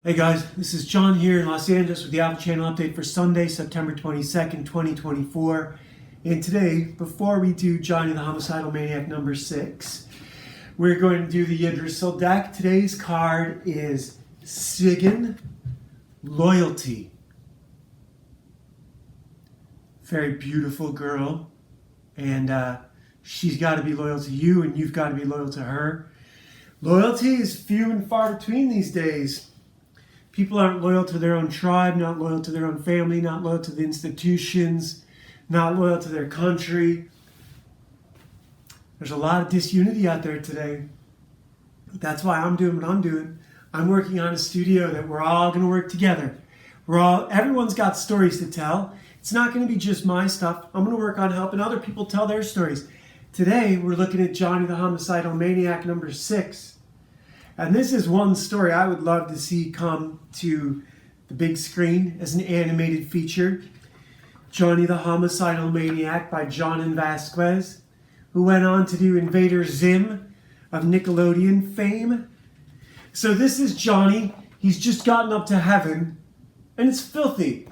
Hey guys, this is John here in Los Angeles with the Alpha Channel update for Sunday, September 22nd, 2024. And today, before we do Johnny the Homicidal Maniac number 6, we're going to do the Yggdrasil deck. Today's card is Sigyn, Loyalty. Very beautiful girl. And she's got to be loyal to you, and you've got to be loyal to her. Loyalty is few and far between these days. People aren't loyal to their own tribe, not loyal to their own family, not loyal to the institutions, not loyal to their country. There's a lot of disunity out there today. That's why I'm doing what I'm doing. I'm working on a studio that we're all going to work together. Everyone's got stories to tell. It's not going to be just my stuff. I'm going to work on helping other people tell their stories. Today, we're looking at Johnny the Homicidal Maniac number 6. And this is one story I would love to see come to the big screen as an animated feature. Johnny the Homicidal Maniac by Jhonen Zasquez, who went on to do Invader Zim of Nickelodeon fame. So this is Johnny. He's just gotten up to heaven, and it's filthy.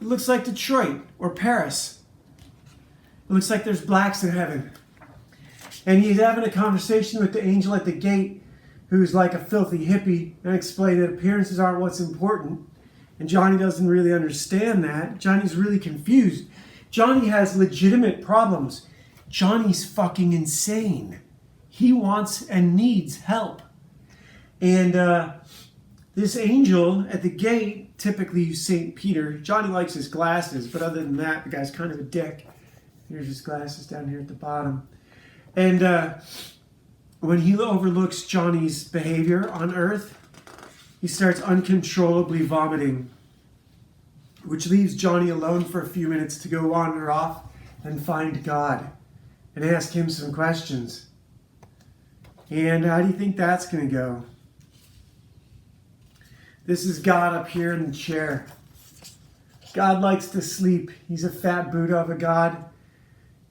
It looks like Detroit or Paris. It looks like there's blacks in heaven. And he's having a conversation with the angel at the gate, who's like a filthy hippie, and explain that appearances aren't what's important. And Johnny doesn't really understand that. Johnny's really confused. Johnny has legitimate problems. Johnny's fucking insane. He wants and needs help. And this angel at the gate, typically St. Peter. Johnny likes his glasses, but other than that, the guy's kind of a dick. Here's his glasses down here at the bottom. And when he overlooks Johnny's behavior on Earth, he starts uncontrollably vomiting, which leaves Johnny alone for a few minutes to go wander off and find God and ask him some questions. And how do you think that's going to go? This is God up here in the chair. God likes to sleep. He's a fat Buddha of a God,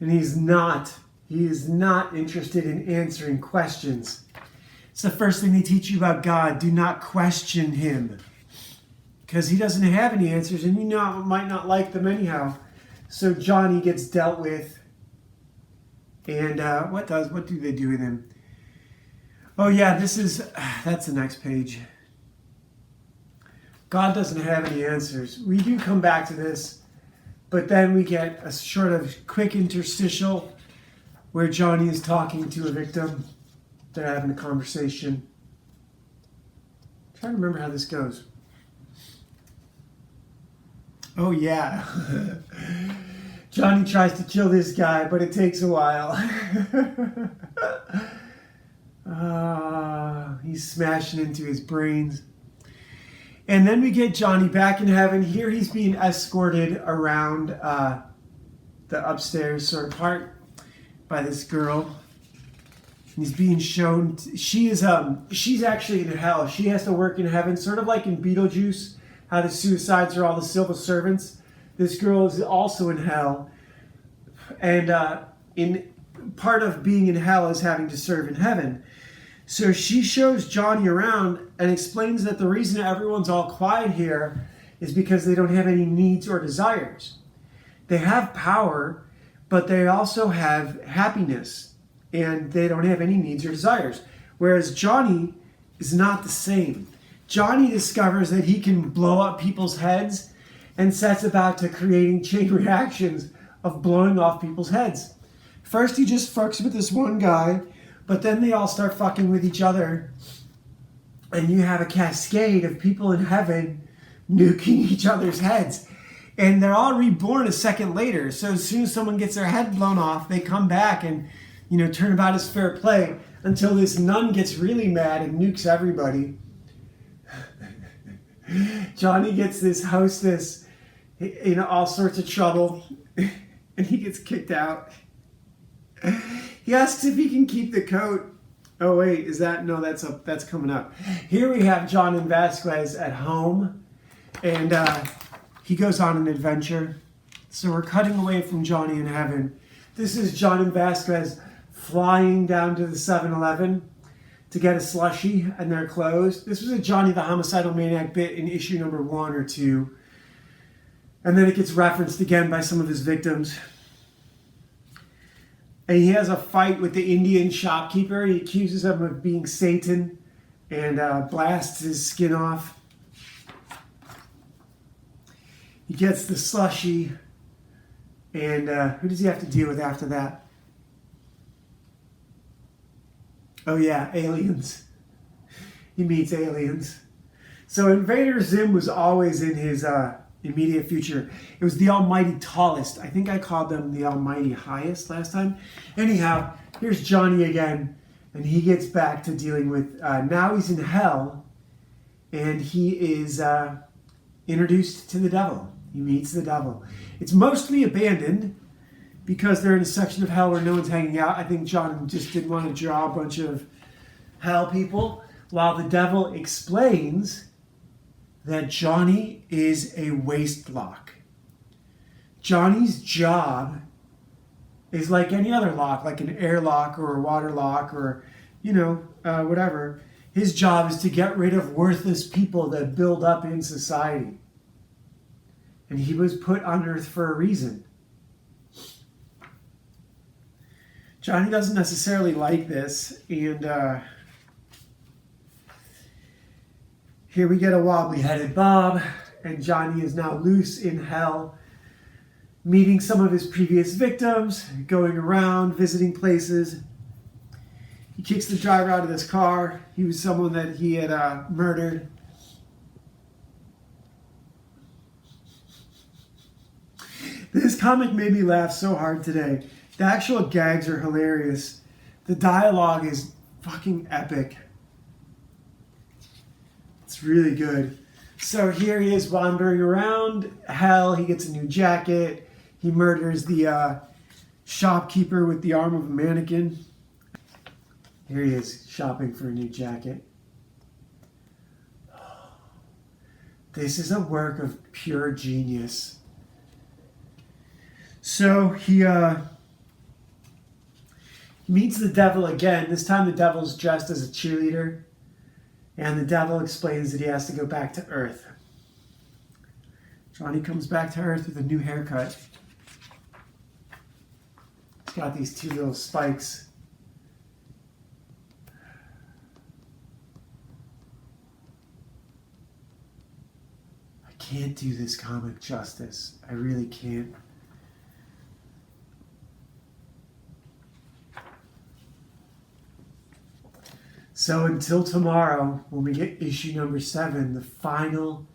and He is not interested in answering questions. It's the first thing they teach you about God. Do not question Him, because He doesn't have any answers, and you might not like them anyhow. So Johnny gets dealt with, and what do they do with him? Oh yeah, that's the next page. God doesn't have any answers. We do come back to this, but then we get a sort of quick interstitial where Johnny is talking to a victim. They're having a conversation. I'm trying to remember how this goes. Oh yeah. Johnny tries to kill this guy, but it takes a while. He's smashing into his brains. And then we get Johnny back in heaven. Here he's being escorted around the upstairs sort of part by this girl. He's being shown she's actually in hell. She has to work in heaven, sort of like in Beetlejuice, how the suicides are all the civil servants. This girl is also in hell, and in part of being in hell is having to serve in heaven. So she shows Johnny around and explains that the reason everyone's all quiet here is because they don't have any needs or desires. They have power, but they also have happiness, and they don't have any needs or desires. Whereas Johnny is not the same. Johnny discovers that he can blow up people's heads and sets about to creating chain reactions of blowing off people's heads. First he just fucks with this one guy, but then they all start fucking with each other, and you have a cascade of people in heaven nuking each other's heads. And they're all reborn a second later. So as soon as someone gets their head blown off, they come back and, turn about as fair play until this nun gets really mad and nukes everybody. Johnny gets this hostess in all sorts of trouble, and he gets kicked out. He asks if he can keep the coat. Oh wait, that's coming up. Here we have Jhonen Zasquez at home, and he goes on an adventure. So we're cutting away from Johnny in heaven. This is Jhonen Zasquez flying down to the 7-Eleven to get a slushie, and they're closed. This was a Johnny the Homicidal Maniac bit in issue number 1 or 2. And then it gets referenced again by some of his victims. And he has a fight with the Indian shopkeeper. He accuses him of being Satan and blasts his skin off. He gets the slushie. And who does he have to deal with after that? Oh yeah, aliens. He meets aliens. So Invader Zim was always in his immediate future. It was the Almighty Tallest. I think I called them the Almighty Highest last time. Anyhow, here's Johnny again, and he gets back to dealing with, now he's in hell, and he is introduced to the devil. He meets the devil. It's mostly abandoned because they're in a section of hell where no one's hanging out. I think John just didn't want to draw a bunch of hell people, while the devil explains that Johnny is a waste lock. Johnny's job is like any other lock, like an airlock or a water lock or, whatever. His job is to get rid of worthless people that build up in society. And he was put on earth for a reason. Johnny doesn't necessarily like this, and here we get a wobbly-headed Bob, and Johnny is now loose in hell, meeting some of his previous victims, going around, visiting places. He kicks the driver out of this car. He was someone that he had murdered. This comic made me laugh so hard today. The actual gags are hilarious. The dialogue is fucking epic. It's really good. So here he is wandering around hell. He gets a new jacket. He murders the shopkeeper with the arm of a mannequin. Here he is shopping for a new jacket. This is a work of pure genius. So he meets the devil again. This time the devil's dressed as a cheerleader. And the devil explains that he has to go back to Earth. Johnny comes back to Earth with a new haircut. He's got these 2 little spikes. I can't do this comic justice. I really can't. So until tomorrow, when we get issue number 7, the final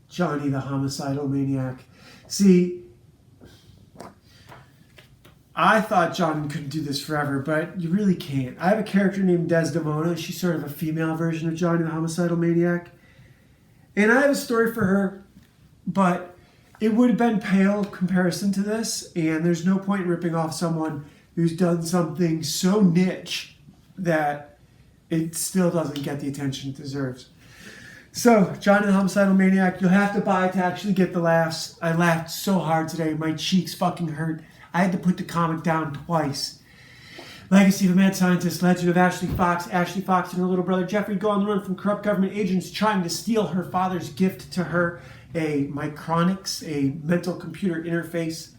Johnny the Homicidal Maniac. See, I thought John couldn't do this forever, but you really can't. I have a character named Desdemona. She's sort of a female version of Johnny the Homicidal Maniac. And I have a story for her, but it would have been pale comparison to this, and there's no point in ripping off someone who's done something so niche that it still doesn't get the attention it deserves. So, Johnny the Homicidal Maniac, you'll have to buy it to actually get the laughs. I laughed so hard today. My cheeks fucking hurt. I had to put the comic down twice. Legacy of a Mad Scientist, Legend of Ashley Fox. Ashley Fox and her little brother Jeffrey go on the run from corrupt government agents trying to steal her father's gift to her, a Micronics, a mental computer interface,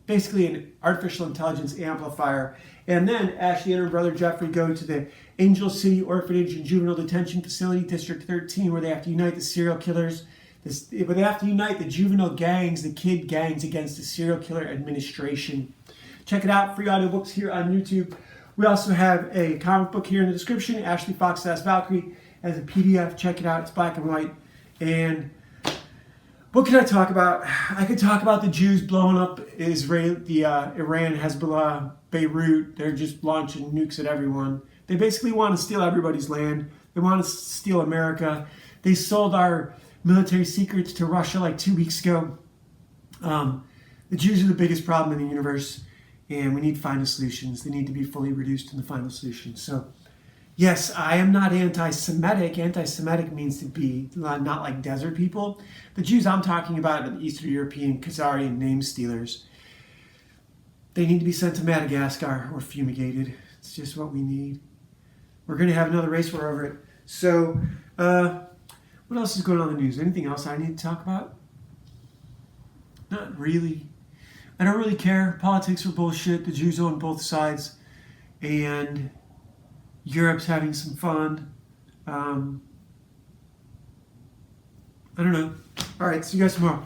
basically an artificial intelligence amplifier. And then Ashley and her brother Jeffrey go to the Angel City Orphanage and Juvenile Detention Facility, District 13, where they have to unite the serial killers. Where they have to unite the juvenile gangs, the kid gangs, against the serial killer administration. Check it out. Free audiobooks here on YouTube. We also have a comic book here in the description. Ashley Fox as Valkyrie as a PDF. Check it out. It's black and white. And what can I talk about? I could talk about the Jews blowing up Israel, Iran, Hezbollah, Beirut. They're just launching nukes at everyone. They basically want to steal everybody's land. They want to steal America. They sold our military secrets to Russia like 2 weeks ago. The Jews are the biggest problem in the universe, and we need final solutions. They need to be fully reduced in the final solution. So, yes, I am not anti-Semitic. Anti-Semitic means to be not like desert people. The Jews I'm talking about are the Eastern European, Khazarian name stealers. They need to be sent to Madagascar or fumigated. It's just what we need. we're going to have another race war over it. So, what else is going on in the news? Anything else I need to talk about? Not really. I don't really care. Politics are bullshit. The Jews own both sides. And Europe's having some fun. I don't know. All right, see you guys tomorrow.